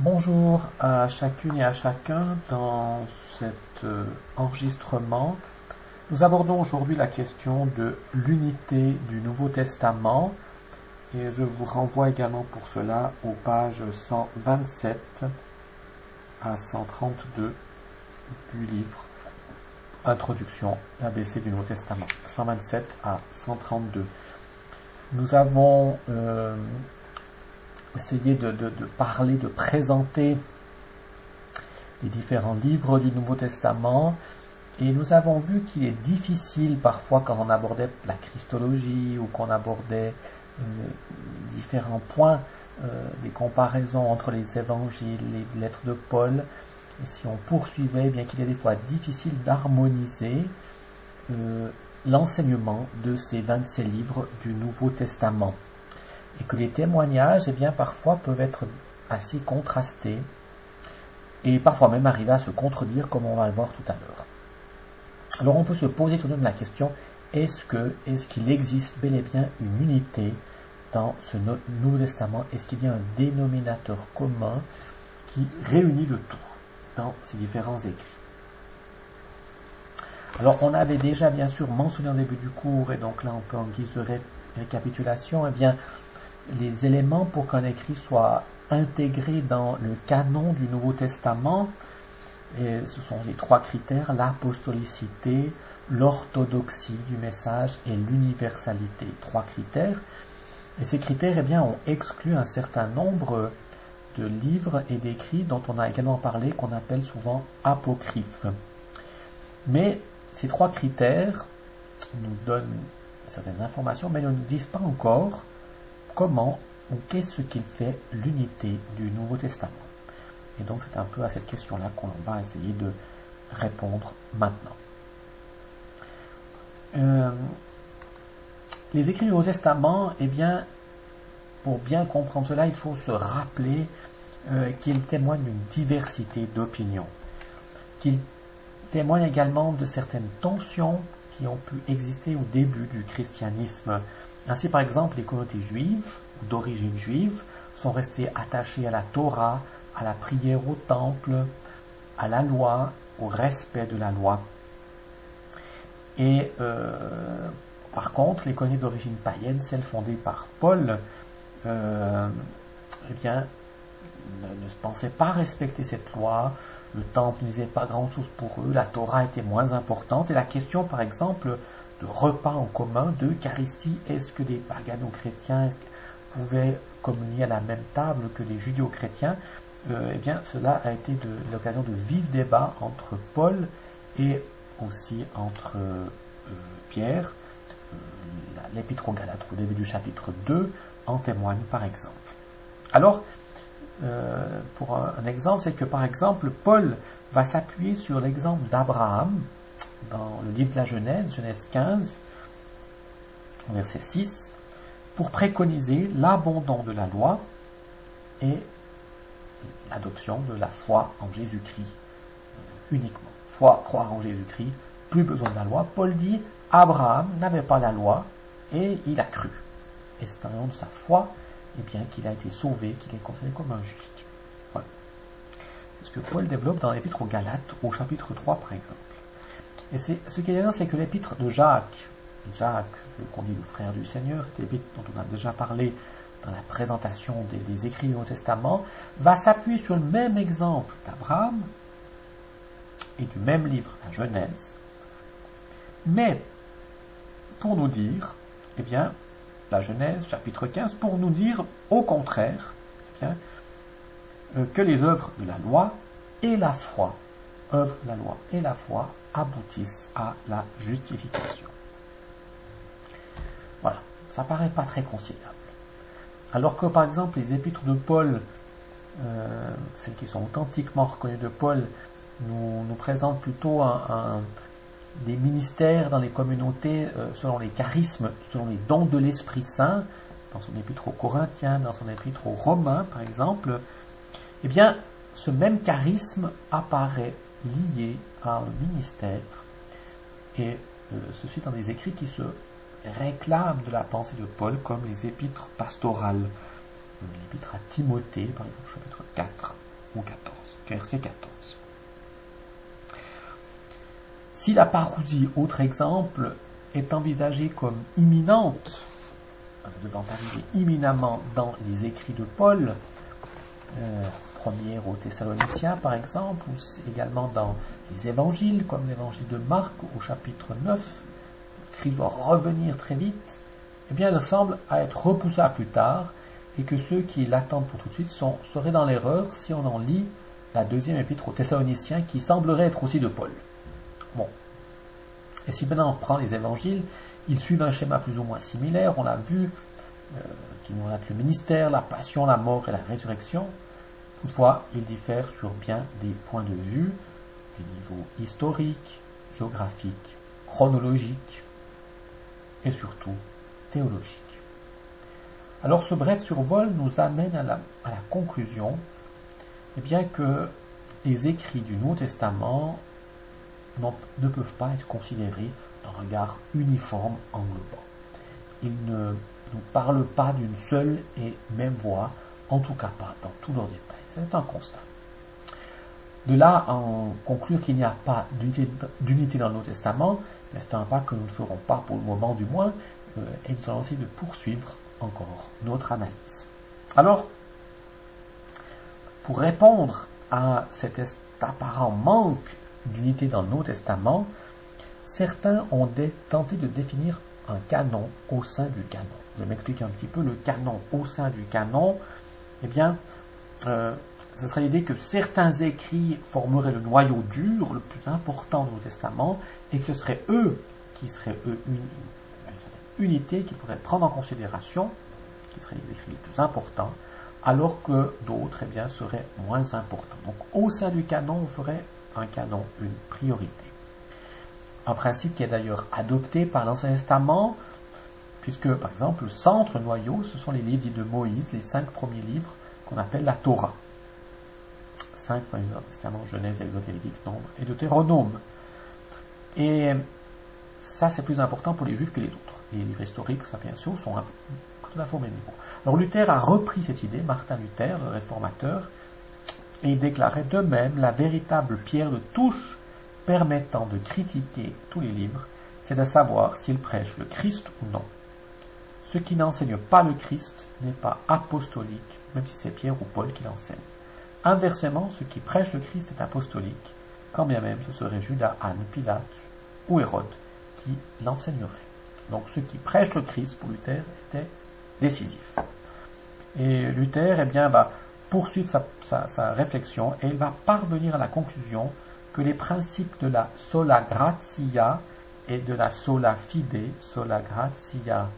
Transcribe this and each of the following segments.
Bonjour à chacune et à chacun. Dans cet enregistrement, nous abordons aujourd'hui la question de l'unité du Nouveau Testament et je vous renvoie également pour cela aux pages 127 à 132 du livre Introduction ABC du Nouveau Testament, 127 à 132. Nous avons essayé de parler, de présenter les différents livres du Nouveau Testament et nous avons vu qu'il est difficile parfois quand on abordait la christologie ou qu'on abordait différents points, des comparaisons entre les évangiles, les lettres de Paul, et si on poursuivait, bien qu'il est des fois difficile d'harmoniser l'enseignement de ces 27 livres du Nouveau Testament. Et que les témoignages, parfois peuvent être assez contrastés et parfois même arriver à se contredire, comme on va le voir tout à l'heure. Alors on peut se poser tout de même la question, est-ce qu'il existe bel et bien une unité dans ce Nouveau Testament? Est-ce qu'il y a un dénominateur commun qui réunit le tout dans ces différents écrits? Alors on avait déjà bien sûr mentionné au début du cours, et donc là on peut en guise de récapitulation, les éléments pour qu'un écrit soit intégré dans le canon du Nouveau Testament, et ce sont les trois critères: l'apostolicité, l'orthodoxie du message et l'universalité. Trois critères. Et ces critères ont exclu un certain nombre de livres et d'écrits dont on a également parlé, qu'on appelle souvent apocryphes. Mais ces trois critères nous donnent certaines informations, mais ne nous disent pas encore comment ou qu'est-ce qu'il fait l'unité du Nouveau Testament. Et donc c'est un peu à cette question-là qu'on va essayer de répondre maintenant. Les écrits du Nouveau Testament, pour bien comprendre cela, il faut se rappeler qu'ils témoignent d'une diversité d'opinions, qu'ils témoignent également de certaines tensions qui ont pu exister au début du christianisme. Ainsi, par exemple, les communautés juives ou d'origine juive sont restées attachées à la Torah, à la prière au temple, à la loi, au respect de la loi. Et par contre, les communautés d'origine païenne, celles fondées par Paul, ne pensaient pas respecter cette loi. Le temple ne disait pas grand-chose pour eux, la Torah était moins importante. Et la question, par exemple, de repas en commun, d'Eucharistie, est-ce que des pagano-chrétiens pouvaient communier à la même table que les judéo-chrétiens? Cela a été l'occasion de vifs débats entre Paul et aussi entre Pierre. L'épître aux Galates, au début du chapitre 2, en témoigne par exemple. Alors, pour un exemple, c'est que par exemple, Paul va s'appuyer sur l'exemple d'Abraham dans le livre de la Genèse 15, verset 6, pour préconiser l'abandon de la loi et l'adoption de la foi en Jésus-Christ uniquement. Foi, croire en Jésus-Christ, plus besoin de la loi. Paul dit, Abraham n'avait pas la loi et il a cru. Et c'est en raison de sa foi qu'il a été sauvé, qu'il est considéré comme un juste. Voilà. C'est ce que Paul développe dans l'épître aux Galates, au chapitre 3 par exemple. Et ce qui est bien, c'est que l'épître de Jacques, qu'on dit le frère du Seigneur, l'épître dont on a déjà parlé dans la présentation des écrits du Nouveau Testament, va s'appuyer sur le même exemple d'Abraham et du même livre, la Genèse, mais pour nous dire, la Genèse, chapitre 15, pour nous dire au contraire que les œuvres de la loi et la foi, aboutissent à la justification. Voilà, ça paraît pas très conciliable. Alors que par exemple les épîtres de Paul, celles qui sont authentiquement reconnues de Paul, nous présentent plutôt des ministères dans les communautés selon les charismes, selon les dons de l'Esprit Saint, dans son épître aux Corinthiens, dans son épître aux Romains par exemple, ce même charisme apparaît lié à un ministère, et ceci dans des écrits qui se réclament de la pensée de Paul, comme les épîtres pastorales, l'épître à Timothée, par exemple, chapitre 4, ou 14, verset 14. Si la parousie, autre exemple, est envisagée comme imminente, devant arriver imminemment dans les écrits de Paul, première aux Thessaloniciens par exemple, ou également dans les évangiles, comme l'évangile de Marc au chapitre 9, Christ doit revenir très vite, eh bien il semble à être repoussé à plus tard, et que ceux qui l'attendent pour tout de suite seraient dans l'erreur si on en lit la deuxième épître aux Thessaloniciens, qui semblerait être aussi de Paul. Bon. Et si maintenant on prend les évangiles, ils suivent un schéma plus ou moins similaire, on l'a vu, qui nous relate le ministère, la passion, la mort et la résurrection. Toutefois, ils diffèrent sur bien des points de vue, du niveau historique, géographique, chronologique et surtout théologique. Alors ce bref survol nous amène à la conclusion, eh bien que les écrits du Nouveau Testament ne peuvent pas être considérés d'un regard uniforme, englobant. Ils ne nous parlent pas d'une seule et même voix, en tout cas pas dans tous leurs détails. C'est un constat. De là à en conclure qu'il n'y a pas d'unité dans le Nouveau Testament, c'est un pas que nous ne ferons pas pour le moment du moins, et nous allons essayer de poursuivre encore notre analyse. Alors, pour répondre à cet apparent manque d'unité dans le Nouveau Testament, certains ont tenté de définir un canon au sein du canon. Je vais m'expliquer un petit peu le canon au sein du canon. Eh bien, ce serait l'idée que certains écrits formeraient le noyau dur, le plus important du Nouveau Testament, et que ce serait eux qui seraient une unité qu'il faudrait prendre en considération, qui seraient les écrits les plus importants, alors que d'autres eh bien, seraient moins importants. Donc au sein du canon, on ferait un canon une priorité. Un principe qui est d'ailleurs adopté par l'Ancien Testament, puisque par exemple le centre noyau, ce sont les livres dits de Moïse, les 5 premiers livres qu'on appelle la Torah. 5 premiers livres du Testament, Genèse, Exode, Lévitique, Nombre et Deutéronome. Et ça c'est plus important pour les Juifs que les autres. Les livres historiques, ça bien sûr, sont tout à fait au même niveau. Alors Luther a repris cette idée, Martin Luther, le réformateur, et il déclarait de même la véritable pierre de touche permettant de critiquer tous les livres, c'est de savoir s'ils prêchent le Christ ou non. Ce qui n'enseigne pas le Christ n'est pas apostolique, même si c'est Pierre ou Paul qui l'enseigne. Inversement, ce qui prêche le Christ est apostolique, quand bien même ce serait Judas, Anne, Pilate ou Hérode qui l'enseigneraient. Donc ce qui prêche le Christ pour Luther était décisif. Et Luther va poursuivre sa réflexion et il va parvenir à la conclusion que les principes de la sola gratia et de la sola fide, sola gratia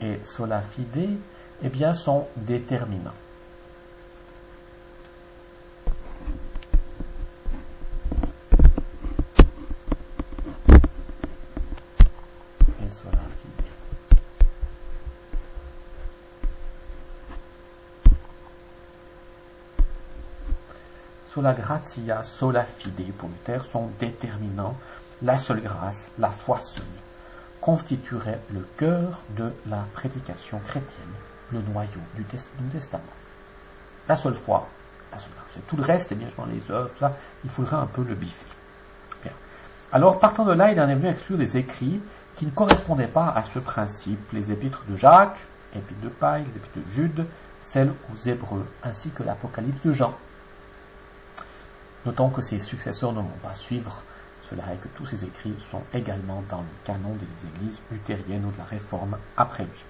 et sola fide, sont déterminants. Et sola fide. Sola gratia, sola fide, pour Luther, sont déterminants. La seule grâce, la foi seule, constituerait le cœur de la prédication chrétienne, le noyau du Testament. La seule foi, la seule grâce. Et tout le reste, dans les œuvres, tout ça, il faudrait un peu le biffer. Bien. Alors, partant de là, il en est venu exclure des écrits qui ne correspondaient pas à ce principe. Les épîtres de Jacques, l'épître de Païs, les épîtres de Jude, celles aux Hébreux, ainsi que l'Apocalypse de Jean. Notons que ses successeurs ne vont pas suivre cela et que tous ces écrits sont également dans le canon des églises luthériennes ou de la Réforme après lui.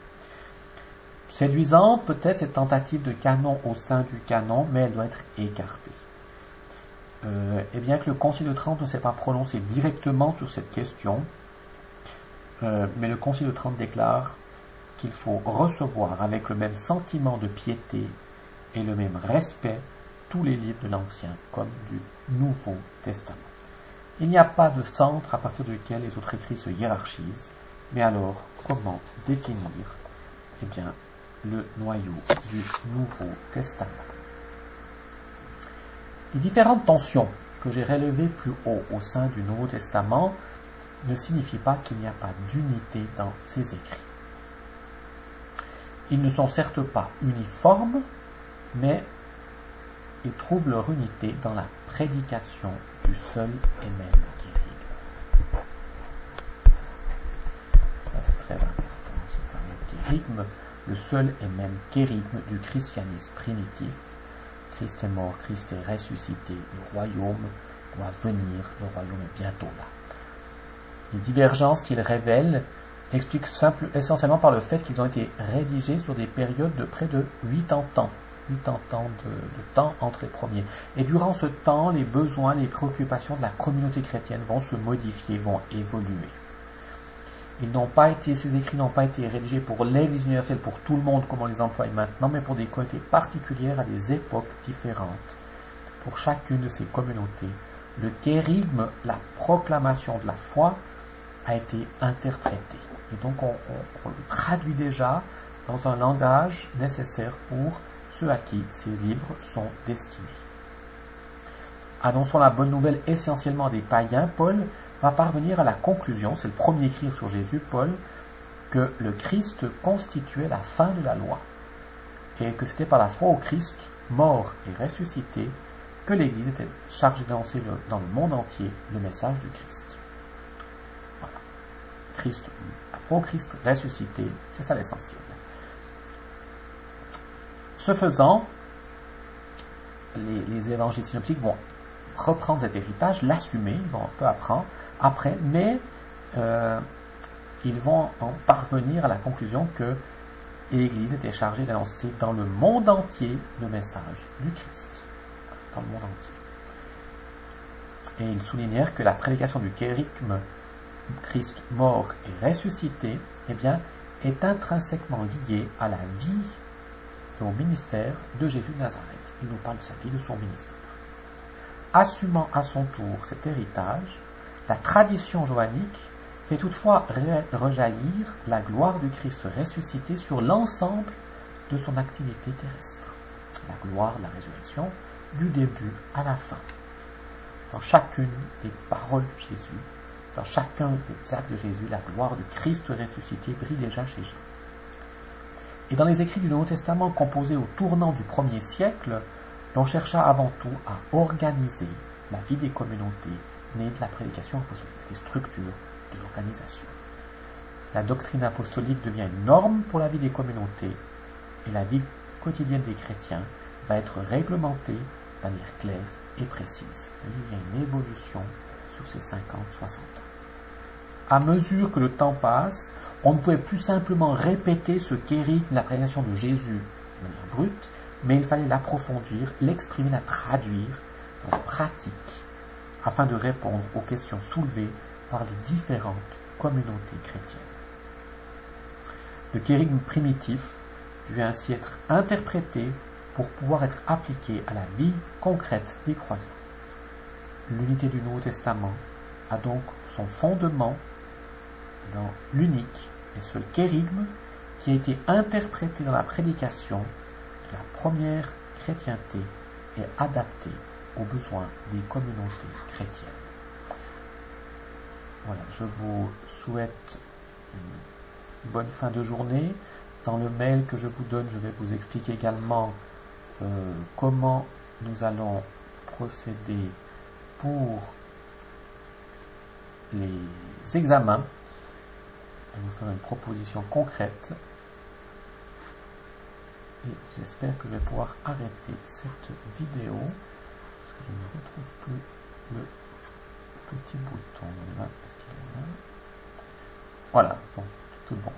Séduisante peut-être cette tentative de canon au sein du canon, mais elle doit être écartée. Et bien que le Concile de Trente ne s'est pas prononcé directement sur cette question, mais le Concile de Trente déclare qu'il faut recevoir avec le même sentiment de piété et le même respect tous les livres de l'Ancien comme du Nouveau Testament. Il n'y a pas de centre à partir duquel les autres écrits se hiérarchisent, mais alors comment définir le noyau du Nouveau Testament? Les différentes tensions que j'ai relevées plus haut au sein du Nouveau Testament ne signifient pas qu'il n'y a pas d'unité dans ces écrits. Ils ne sont certes pas uniformes, mais ils trouvent leur unité dans la prédication du seul et même kérygme. Ça c'est très important, ce fameux kérygme, le seul et même kérygme du christianisme primitif. Christ est mort, Christ est ressuscité, le royaume doit venir, le royaume est bientôt là. Les divergences qu'ils révèlent expliquent essentiellement par le fait qu'ils ont été rédigés sur des périodes de près de 80 ans. 80 ans de temps entre les premiers. Et durant ce temps, les besoins, les préoccupations de la communauté chrétienne vont se modifier, vont évoluer. Ces écrits n'ont pas été rédigés pour l'Église universelle, pour tout le monde comme on les emploie maintenant, mais pour des communautés particulières à des époques différentes. Pour chacune de ces communautés, le kérygme, la proclamation de la foi, a été interprété. Et donc on le traduit déjà dans un langage nécessaire pour ceux à qui ces livres sont destinés. Annonçant la bonne nouvelle essentiellement des païens, Paul va parvenir à la conclusion, c'est le premier écrire sur Jésus, Paul, que le Christ constituait la fin de la loi et que c'était par la foi au Christ, mort et ressuscité, que l'Église était chargée d'annoncer dans le monde entier le message du Christ. Voilà. La foi au Christ ressuscité, c'est ça l'essentiel. Ce faisant, les évangiles synoptiques vont reprendre cet héritage, l'assumer, ils vont un peu après, mais ils vont en parvenir à la conclusion que l'Église était chargée d'annoncer dans le monde entier le message du Christ. Dans le monde entier. Et ils soulignèrent que la prédication du kérygme, Christ mort et ressuscité, est intrinsèquement liée à la vie et au ministère de Jésus de Nazareth. Il nous parle de sa vie, de son ministère. Assumant à son tour cet héritage, la tradition johannique fait toutefois rejaillir la gloire du Christ ressuscité sur l'ensemble de son activité terrestre. La gloire de la résurrection du début à la fin. Dans chacune des paroles de Jésus, dans chacun des actes de Jésus, la gloire du Christ ressuscité brille déjà chez Jésus. Et dans les écrits du Nouveau Testament composés au tournant du 1er siècle, l'on chercha avant tout à organiser la vie des communautés nées de la prédication apostolique, les structures de l'organisation. La doctrine apostolique devient une norme pour la vie des communautés et la vie quotidienne des chrétiens va être réglementée de manière claire et précise. Il y a une évolution sur ces 50-60 ans. À mesure que le temps passe, on ne pouvait plus simplement répéter ce kérygme, la prédication de Jésus de manière brute, mais il fallait l'approfondir, l'exprimer, la traduire dans la pratique, afin de répondre aux questions soulevées par les différentes communautés chrétiennes. Le kérygme primitif dut ainsi être interprété pour pouvoir être appliqué à la vie concrète des croyants. L'unité du Nouveau Testament a donc son fondement dans l'unique et seul kérygme qui a été interprété dans la prédication de la première chrétienté et adapté aux besoins des communautés chrétiennes. Voilà, je vous souhaite une bonne fin de journée. Dans le mail que je vous donne, je vais vous expliquer également comment nous allons procéder pour les examens. Je vais vous faire une proposition concrète. Et j'espère que je vais pouvoir arrêter cette vidéo parce que je ne retrouve plus le petit bouton là. Est-ce qu'il est là? Voilà, bon, tout bon.